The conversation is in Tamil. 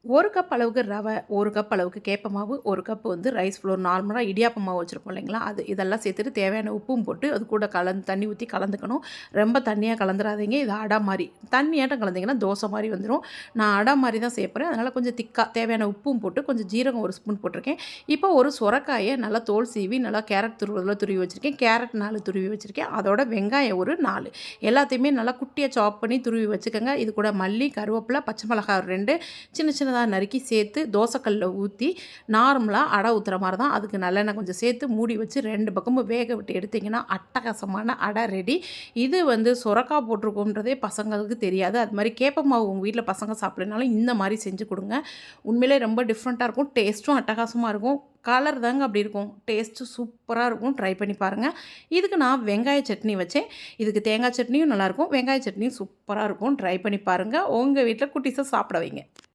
1 கப் அளவுக்கு ரவை, 1 கப் அளவுக்கு கேப்ப மாவு, 1 கப் வந்து ரைஸ் ஃப்ளோர் நார்மலா இடியாப்ப மாவு வச்சுருப்போம் இல்லைங்களா? அது இதெல்லாம் சேர்த்துட்டு தேவையான உப்பும் போட்டு அது கூட தண்ணி ஊத்தி கலந்துக்கணும். ரொம்ப தண்ணியா கலந்துராதீங்க. இது அடை மாரி. தண்ணியாட்டம் கலந்தீங்கன்னா தோசை மாரி வந்துரும். நான் அடை மாரி தான் சேர்ப்பேன். அதனால கொஞ்சம் திக்கா தேவையான உப்பும் போட்டு கொஞ்சம் ஜீரகம் 1 ஸ்பூன் போட்டிருக்கேன். இப்போ ஒரு சொரக்காய நல்லா தோல் சீவி நல்லா கேரட் துருவி வச்சிருக்கேன். கேரட் 4 துருவி வச்சிருக்கேன். அதோட வெங்காயம் ஒரு 4 எல்லாத்தையுமே நல்லா குட்டியா சாப் பண்ணி துருவி வச்சுக்கங்க. இது கூட மல்லி, கருவேப்பில, பச்சை மிளகாய் ஒரு 2 சின்ன சின்னதா நறுக்கி சேர்த்து தோசைக்கல்ல ஊற்றி நார்மலாக அடை ஊற்றுற மாதிரி தான். அதுக்கு நல்லெண்ணெய் கொஞ்சம் சேர்த்து மூடி வச்சு 2 பக்கமும் வேக விட்டு எடுத்திங்கன்னா அட்டகாசமான அடை ரெடி. இது வந்து சொரக்காய் போட்டிருக்கோன்றதே பசங்களுக்கு தெரியாது. அது மாதிரி கேப்ப மாவு உங்கள் வீட்டில் பசங்க சாப்பிட்றதுனால இந்த மாதிரி செஞ்சு கொடுங்க. உண்மையிலே ரொம்ப டிஃப்ரெண்ட்டாக இருக்கும். டேஸ்ட்டும் அட்டகாசமாக இருக்கும். கலர் தாங்க அப்படி இருக்கும். டேஸ்ட்டு சூப்பராக இருக்கும். ட்ரை பண்ணி பாருங்கள். இதுக்கு நான் வெங்காய சட்னி வச்சேன். இதுக்கு தேங்காய் சட்னியும் நல்லாயிருக்கும். வெங்காய சட்னியும் சூப்பராக இருக்கும். ட்ரை பண்ணி பாருங்கள். உங்கள் வீட்டில் குட்டீஸை சாப்பிட வைங்க.